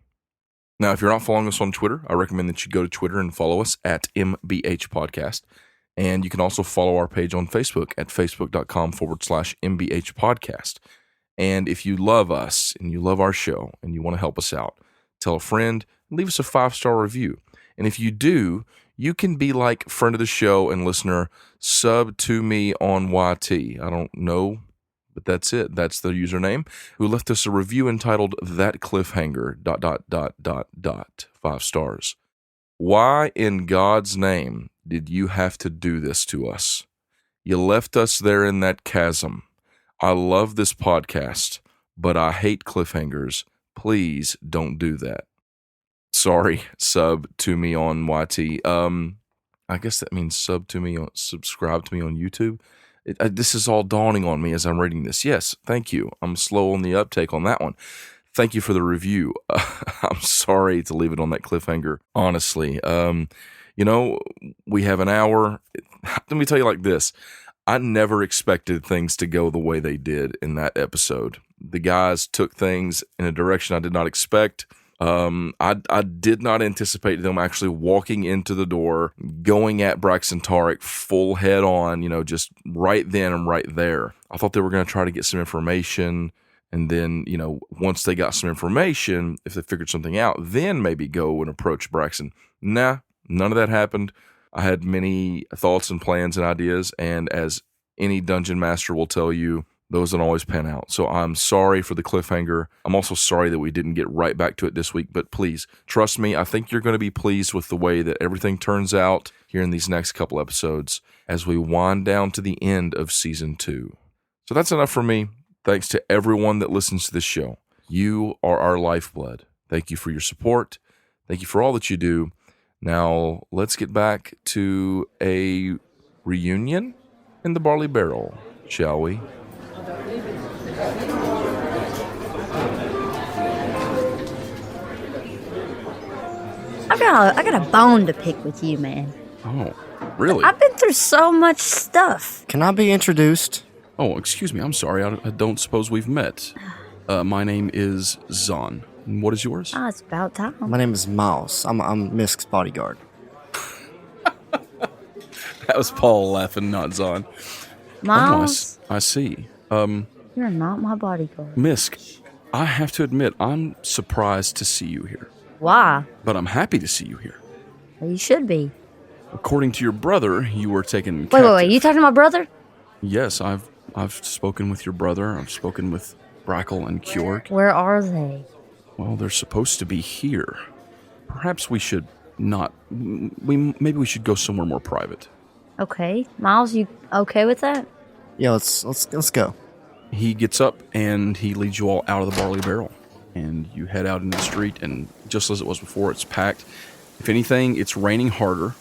Now, if you're not following us on Twitter, I recommend that you go to Twitter and follow us at MBH Podcast. And you can also follow our page on Facebook at facebook.com/MBH Podcast. And if you love us and you love our show and you want to help us out, tell a friend, leave us a 5-star review. And if you do, you can be like friend of the show and listener, sub to me on YT. I don't know, but that's it. That's the username, who left us a review entitled That Cliffhanger, ... 5 stars. Why in God's name did you have to do this to us? You left us there in that chasm. I love this podcast, but I hate cliffhangers. Please don't do that. Sorry, sub to me on YT. I guess that means subscribe to me on YouTube. This is all dawning on me as I'm reading this. Yes, thank you. I'm slow on the uptake on that one. Thank you for the review. I'm sorry to leave it on that cliffhanger, honestly. We have an hour. Let me tell you like this. I never expected things to go the way they did in that episode. The guys took things in a direction I did not expect. I did not anticipate them actually walking into the door, going at Braxton Tarek full head on, just right then and right there. I thought they were going to try to get some information. And then, once they got some information, if they figured something out, then maybe go and approach Braxton. Nah, none of that happened. I had many thoughts and plans and ideas, and as any dungeon master will tell you, those don't always pan out. So I'm sorry for the cliffhanger. I'm also sorry that we didn't get right back to it this week, but please, trust me, I think you're going to be pleased with the way that everything turns out here in these next couple episodes as we wind down to the end of Season 2. So that's enough for me. Thanks to everyone that listens to this show. You are our lifeblood. Thank you for your support. Thank you for all that you do. Now, let's get back to a reunion in the Barley Barrel, shall we? I got a bone to pick with you, man. Oh, really? I've been through so much stuff. Can I be introduced? Oh, excuse me. I'm sorry. I don't suppose we've met. My name is Zahn. What is yours? Oh, it's about time. My name is Miles. I'm Mysk's bodyguard. That was Paul laughing, not Zahn. Miles, I see. you're not my bodyguard. Mysk, I have to admit, I'm surprised to see you here. Why? But I'm happy to see you here. Well, you should be. According to your brother, you were taken Wait, captive. wait. You talking to my brother? Yes, I've spoken with your brother. I've spoken with Brackle and Kjorg. Where are they? Well, they're supposed to be here. Perhaps we should not. Maybe we should go somewhere more private. Okay. Miles, you okay with that? Yeah, let's go. He gets up and he leads you all out of the barley barrel. And you head out into the street, and just as it was before, it's packed. If anything, it's raining harder,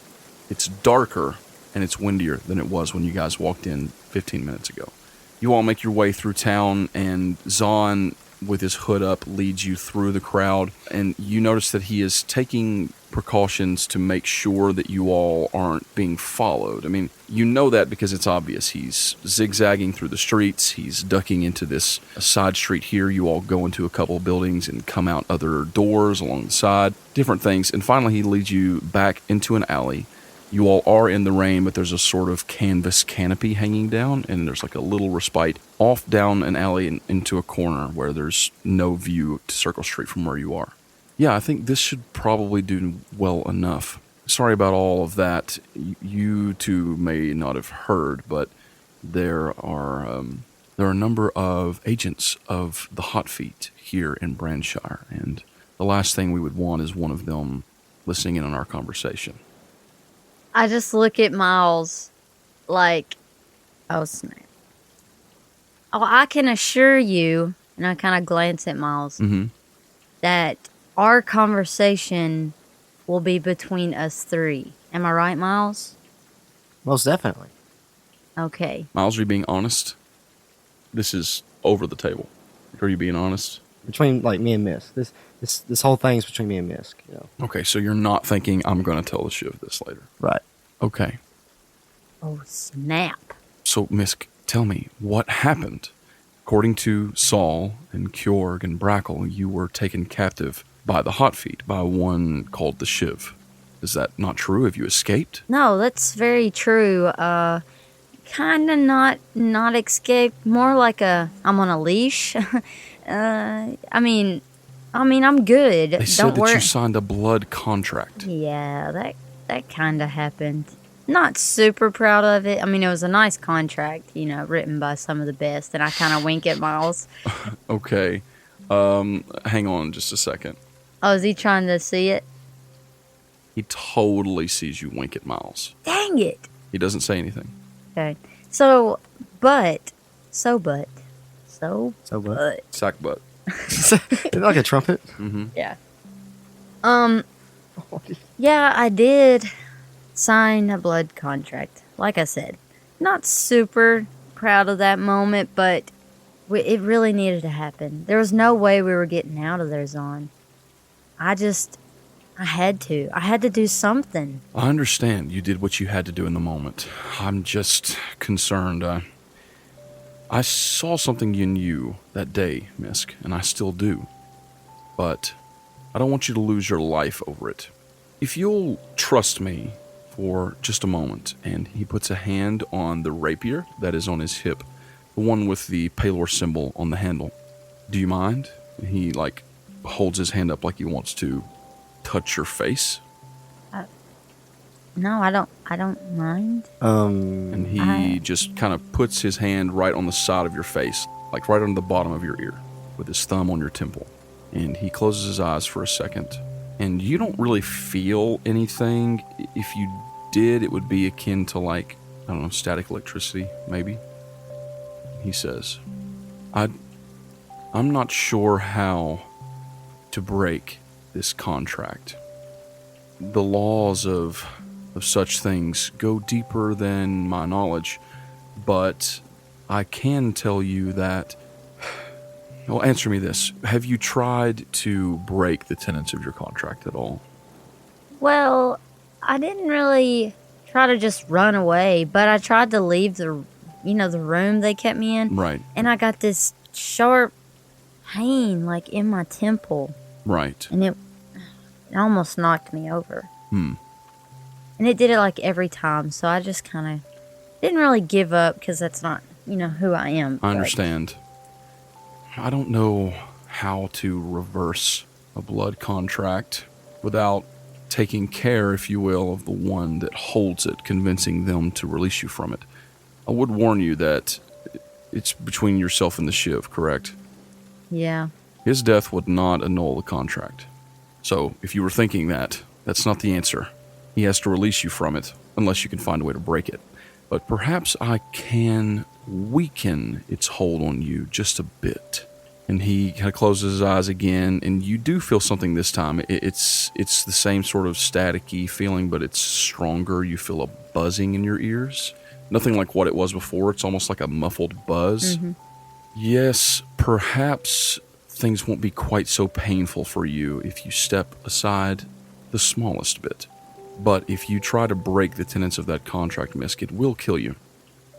it's darker, and it's windier than it was when you guys walked in 15 minutes ago. You all make your way through town, and Zahn, with his hood up, leads you through the crowd, and you notice that he is taking precautions to make sure that you all aren't being followed. I mean, you know that because it's obvious. He's zigzagging through the streets, he's ducking into this side street here. You all go into a couple of buildings and come out other doors along the side, different things, and finally he leads you back into an alley. You all are in the rain, but there's a sort of canvas canopy hanging down, and there's like a little respite off down an alley and into a corner where there's no view to Circle Street from where you are. Yeah, I think this should probably do well enough. Sorry about all of that. You two may not have heard, but there are a number of agents of the Hot Feet here in Brandshire, and the last thing we would want is one of them listening in on our conversation. I just look at Miles like, oh snap. Oh, I can assure you, and I kind of glance at Miles, that our conversation will be between us three. Am I right, Miles? Most definitely. Okay. Miles, are you being honest? This is over the table. Are you being honest? Between like me and Mysk. This whole thing's between me and Mysk. You know. Okay, so you're not thinking I'm going to tell the Shiv this later. Right. Okay. Oh, snap. So, Mysk, tell me, what happened? According to Saul and Kjorg and Brackle, you were taken captive by the Hot Feet, by one called the Shiv. Is that not true? Have you escaped? No, that's very true. Kind of not escaped. More like I'm on a leash. I mean, I'm good. They said that you signed a blood contract. Yeah, that kind of happened. Not super proud of it. I mean, it was a nice contract, written by some of the best, and I kind of wink at Miles. Okay. Hang on just a second. Oh, is he trying to see it? He totally sees you wink at Miles. Dang it. He doesn't say anything. Okay. So butt. So what? Sack butt. Is it like a trumpet? Mm-hmm. Yeah. Yeah, I did sign a blood contract. Like I said, not super proud of that moment, but it really needed to happen. There was no way we were getting out of there, Zahn. I had to. I had to do something. I understand you did what you had to do in the moment. I'm just concerned. I saw something in you that day, Mysk, and I still do. But I don't want you to lose your life over it. If you'll trust me for just a moment, and he puts a hand on the rapier that is on his hip, the one with the Palor symbol on the handle. Do you mind? He, holds his hand up like he wants to touch your face. No, I don't mind. And he just kind of puts his hand right on the side of your face, like right on the bottom of your ear, with his thumb on your temple. And he closes his eyes for a second. And you don't really feel anything. If you did, it would be akin to static electricity, maybe. He says, I'm not sure how to break this contract. The laws of such things go deeper than my knowledge, but I can tell you that... Well, answer me this. Have you tried to break the tenets of your contract at all? Well, I didn't really try to just run away, but I tried to leave the room they kept me in. Right. And I got this sharp pain, in my temple. Right. And it almost knocked me over. Hmm. And it did it, every time, so I just kind of Didn't really give up because that's not, who I am. I understand. I don't know how to reverse a blood contract without taking care, if you will, of the one that holds it, convincing them to release you from it. I would warn you that it's between yourself and the Shiv, correct? Yeah. His death would not annul the contract. So, if you were thinking that, that's not the answer. He has to release you from it, unless you can find a way to break it. But perhaps I can weaken its hold on you just a bit. And he kind of closes his eyes again, and you do feel something this time. It's the same sort of staticky feeling, but it's stronger. You feel a buzzing in your ears. Nothing like what it was before. It's almost like a muffled buzz. Mm-hmm. Yes, perhaps things won't be quite so painful for you if you step aside the smallest bit. But if you try to break the tenets of that contract, Mysk, it will kill you.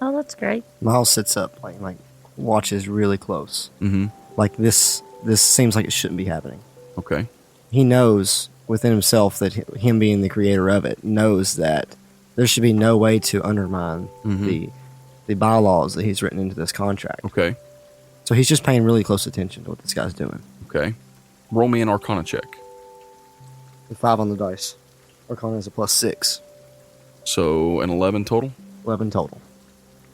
Oh, that's great. Miles sits up, like watches really close. Mm-hmm. Like this seems like it shouldn't be happening. Okay. He knows within himself that him being the creator of it knows that there should be no way to undermine the bylaws that he's written into this contract. Okay. So he's just paying really close attention to what this guy's doing. Okay. Roll me an Arcana check. The 5 on the dice. Arcana is a +6. So an 11 total? 11 total.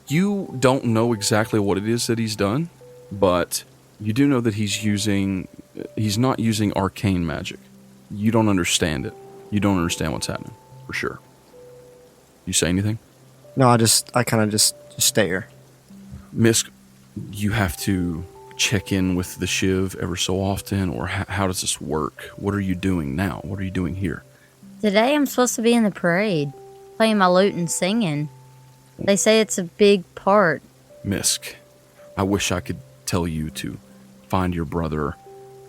You don't know exactly what it is that he's done, but you do know that he's not using arcane magic. You don't understand it. You don't understand what's happening, for sure. You say anything? No, I kind of just stare. Mysk, you have to check in with the Shiv ever so often, or how does this work? What are you doing now? What are you doing here? Today I'm supposed to be in the parade, playing my lute and singing. They say it's a big part. Mysk, I wish I could tell you to find your brother,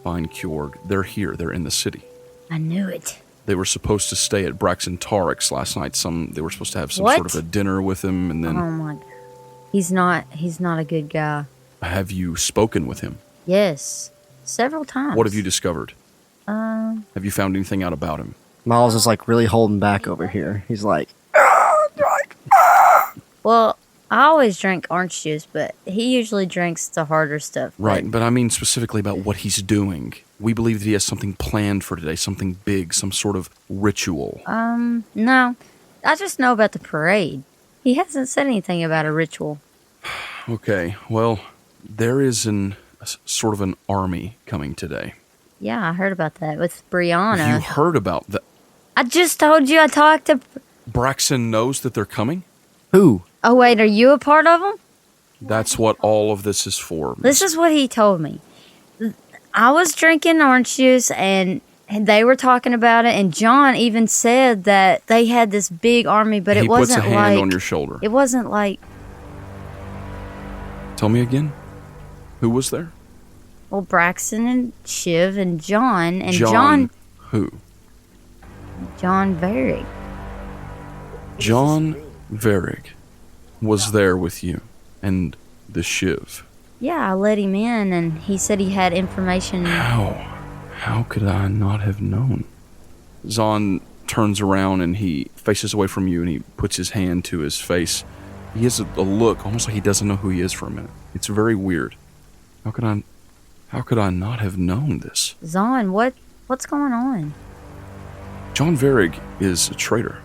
find Kjorg. They're here. They're in the city. I knew it. They were supposed to stay at Braxton Tarek's last night. They were supposed to have some What? sort of a dinner with him, and then... Oh my God. He's not a good guy. Have you spoken with him? Yes. Several times. What have you discovered? Have you found anything out about him? Miles is like really holding back over here. He's like, Well, I always drink orange juice, but he usually drinks the harder stuff. Right, but I mean specifically about what he's doing. We believe that he has something planned for today, something big, some sort of ritual. No. I just know about the parade. He hasn't said anything about a ritual. Okay, well, there is a sort of an army coming today. Yeah, I heard about that with Brianna. You heard about that? I just told you I talked to... Braxton knows that they're coming? who? Oh, wait, are you a part of them? That's what all of this is for. This is what he told me. I was drinking orange juice and they were talking about it, and John even said that they had this big army, but it wasn't like... He puts a hand on your shoulder. It wasn't like... Tell me again? Who was there? Well, Braxton and Shiv and John, and John who? John Varig. John Varig was there with you and the Shiv. Yeah, I let him in, and he said he had information. How could I not have known? Zahn turns around and he faces away from you and he puts his hand to his face. He has a look almost like he doesn't know who he is for a minute. It's very weird. How could I not have known this? Zahn, what's going on? John Varig is a traitor.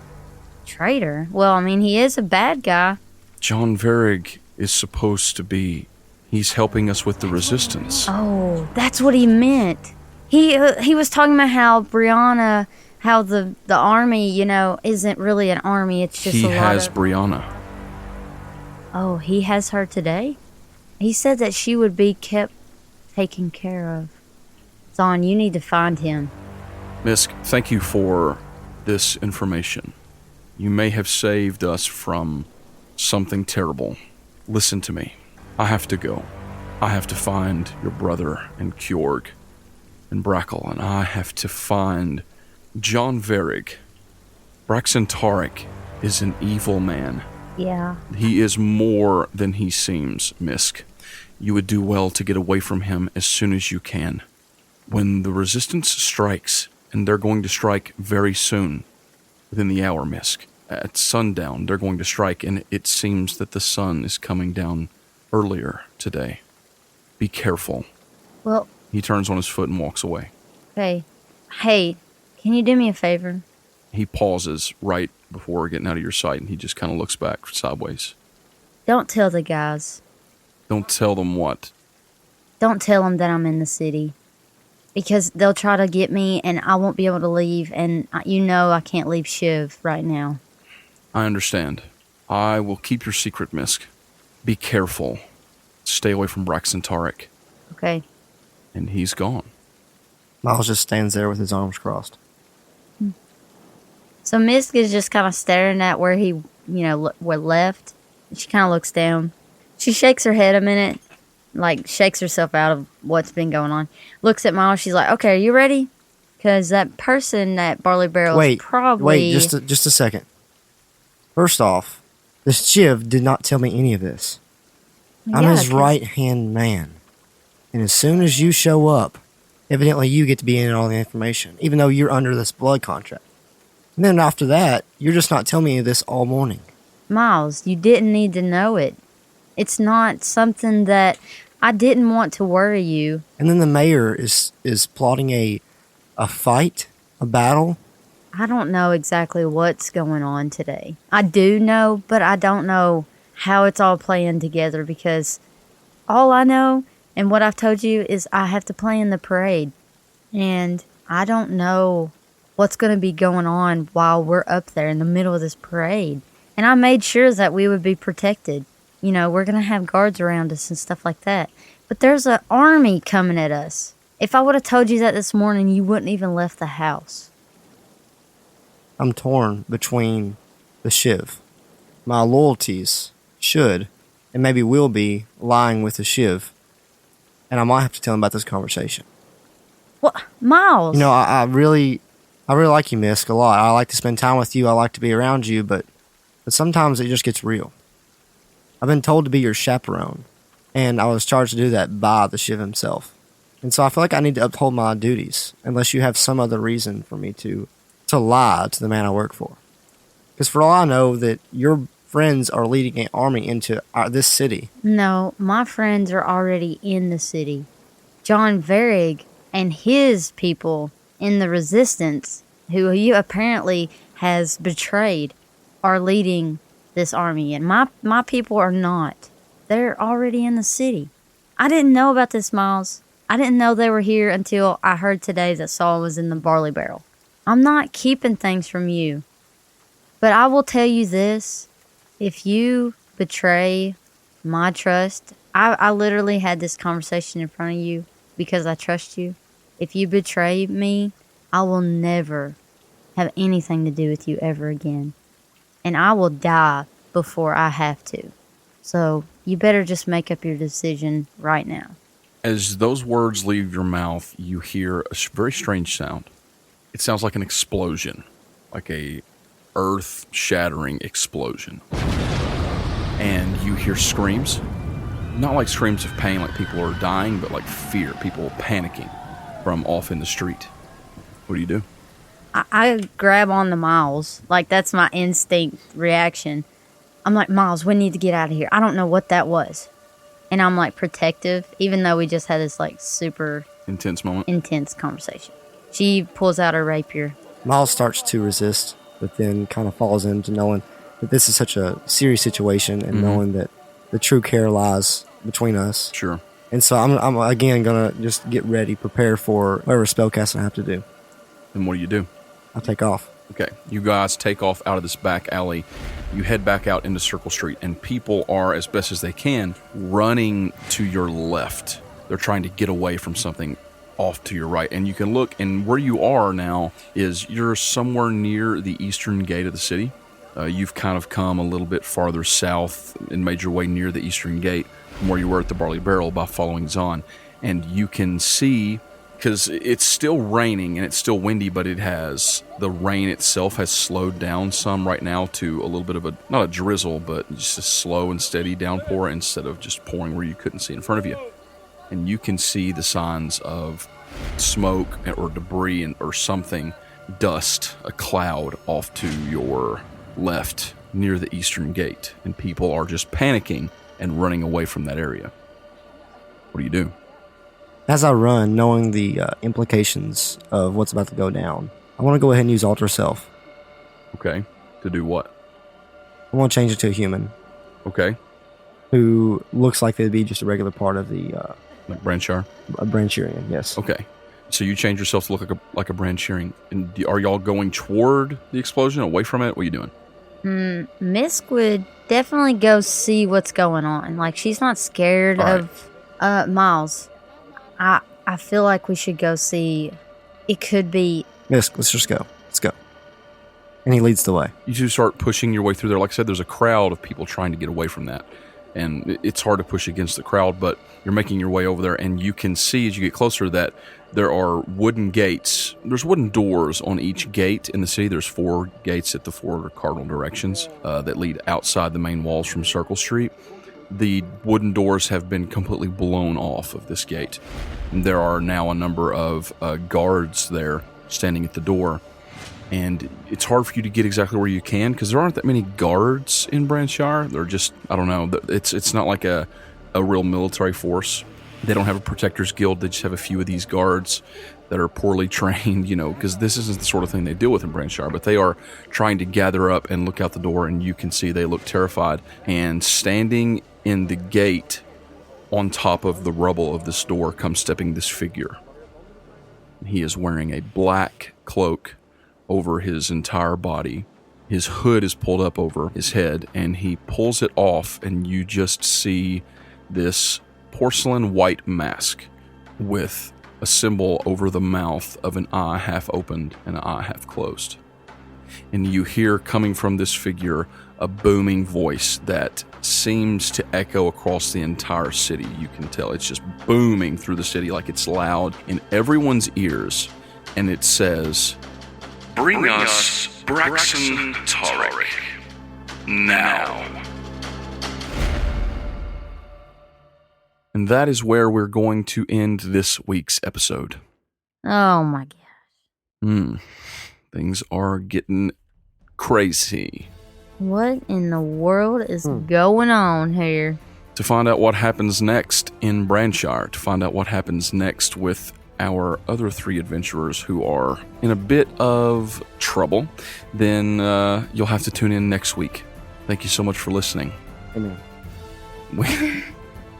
Traitor? Well, I mean, he is a bad guy. John Varig is supposed to be... He's helping us with the resistance. Oh, that's what he meant. He was talking about how Brianna, how the army, isn't really an army. It's just he a lot has of... Brianna. Oh, he has her today? He said that she would be kept taken care of. Zahn, you need to find him. Mysk, thank you for this information. You may have saved us from something terrible. Listen to me. I have to go. I have to find your brother and Kjorg and Brackle, and I have to find John Varig. Braxton Tarek is an evil man. Yeah. He is more than he seems, Mysk. You would do well to get away from him as soon as you can. When the resistance strikes, and they're going to strike very soon, within the hour, Mysk, At sundown, they're going to strike, and it seems that the sun is coming down earlier today. Be careful. Well, He turns on his foot and walks away. okay. Hey, can you do me a favor? He pauses right before getting out of your sight, and he just kind of looks back sideways. Don't tell the guys. Don't tell them what. Don't tell them that I'm in the city. Because they'll try to get me, and I won't be able to leave, and I can't leave Shiv right now. I understand. I will keep your secret, Mysk. Be careful. Stay away from Braxton Tarek. Okay. And he's gone. Miles just stands there with his arms crossed. So Mysk is just kind of staring at where he, where left. She kind of looks down. She shakes her head a minute, like shakes herself out of what's been going on. Looks at Miles. She's like, "Okay, are you ready? Because that person at Barley Barrel is probably..." Wait, just a second. First off, the Shiv did not tell me any of this. I'm his right-hand man. And as soon as you show up, evidently you get to be in all the information, even though you're under this blood contract. And then after that, you're just not telling me this all morning. Miles, you didn't need to know it. It's not something that I didn't want to worry you. And then the mayor is plotting a fight, a battle. I don't know exactly what's going on today. I do know, but I don't know how it's all playing together, because all I know and what I've told you is I have to play in the parade. And I don't know what's going to be going on while we're up there in the middle of this parade. And I made sure that we would be protected. We're going to have guards around us and stuff like that. But there's an army coming at us. If I would have told you that this morning, you wouldn't even left the house. I'm torn between the Shiv. My loyalties should, and maybe will be, lying with the Shiv. And I might have to tell him about this conversation. What? Miles? I really like you, Mysk, a lot. I like to spend time with you. I like to be around you, but sometimes it just gets real. I've been told to be your chaperone, and I was charged to do that by the Shiv himself. And so I feel like I need to uphold my duties, unless you have some other reason for me to lie to the man I work for. Because for all I know, that your friends are leading an army into this city. No, my friends are already in the city. John Varig and his people in the resistance, who you apparently has betrayed, are leading this army. And my people are not. They're already in the city. I didn't know about this, Miles. I didn't know they were here until I heard today that Saul was in the Barley Barrel. I'm not keeping things from you. But I will tell you this. If you betray my trust, I literally had this conversation in front of you because I trust you. If you betray me, I will never have anything to do with you ever again. And I will die before I have to. So you better just make up your decision right now. As those words leave your mouth, you hear a very strange sound. It sounds like an explosion, like a earth-shattering explosion. And you hear screams, not like screams of pain, like people are dying, but like fear, people panicking from off in the street. What do you do? I grab on the Miles. Like, that's my instinct reaction. I'm like, Miles, we need to get out of here. I don't know what that was. And I'm like protective, even though we just had this like super intense conversation. She pulls out her rapier. Miles starts to resist, but then kind of falls into knowing that this is such a serious situation, and knowing that the true care lies between us. Sure. And so I'm again going to just get ready, prepare for whatever spellcasting I have to do. And what do? I'll take off. Okay, you guys take off out of this back alley. You head back out into Circle Street, and people are, as best as they can, running to your left. They're trying to get away from something off to your right. And you can look, and where you are now is you're somewhere near the eastern gate of the city. You've kind of come a little bit farther south and made your way near the eastern gate from where you were at the Barley Barrel by following Zahn. And you can see, because it's still raining and it's still windy, but the rain itself has slowed down some right now to a little bit of not a drizzle, but just a slow and steady downpour instead of just pouring where you couldn't see in front of you. And you can see the signs of smoke or debris or something, dust, a cloud off to your left near the eastern gate, and people are just panicking and running away from that area. What do you do? As I run, knowing the implications of what's about to go down, I want to go ahead and use Alter Self. Okay. To do what? I want to change it to a human Okay. who looks like they'd be just a regular part of the Like Branchar? a Brancherian, yes. Okay. So you change yourself to look like a Brancherian. And are y'all going toward the explosion, away from it? What are you doing? Mysk would definitely go see what's going on. Like, she's not scared All of Miles. I feel like we should go see. It could be. Mysk, let's just go. Let's go. And he leads the way. You two start pushing your way through there. Like I said, there's a crowd of people trying to get away from that. And it's hard to push against the crowd, but you're making your way over there, and you can see as you get closer that there are wooden gates. There's wooden doors on each gate in the city. There's 4 gates at the 4 cardinal directions that lead outside the main walls from Circle Street. The wooden doors have been completely blown off of this gate. And there are now a number of guards there standing at the door. And it's hard for you to get exactly where you can because there aren't that many guards in Branchar. They're just, I don't know, it's not like a real military force. They don't have a protectors guild. They just have a few of these guards that are poorly trained, because this isn't the sort of thing they deal with in Branchar. But they are trying to gather up and look out the door, and you can see they look terrified. And standing in the gate on top of the rubble of this door comes stepping this figure. He is wearing a black cloak over his entire body. His hood is pulled up over his head, and he pulls it off, and you just see this porcelain white mask with a symbol over the mouth of an eye half opened and an eye half closed. And you hear coming from this figure a booming voice that seems to echo across the entire city. You can tell it's just booming through the city like it's loud in everyone's ears, and it says, "Bring us Braxton Tarek now." And that is where we're going to end this week's episode. Oh my gosh. Things are getting crazy. What in the world is going on here? To find out what happens next in Branchar, to find out what happens next with our other 3 adventurers who are in a bit of trouble, then you'll have to tune in next week. Thank you so much for listening. Amen.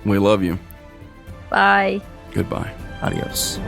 We love you. Bye. Goodbye. Adios.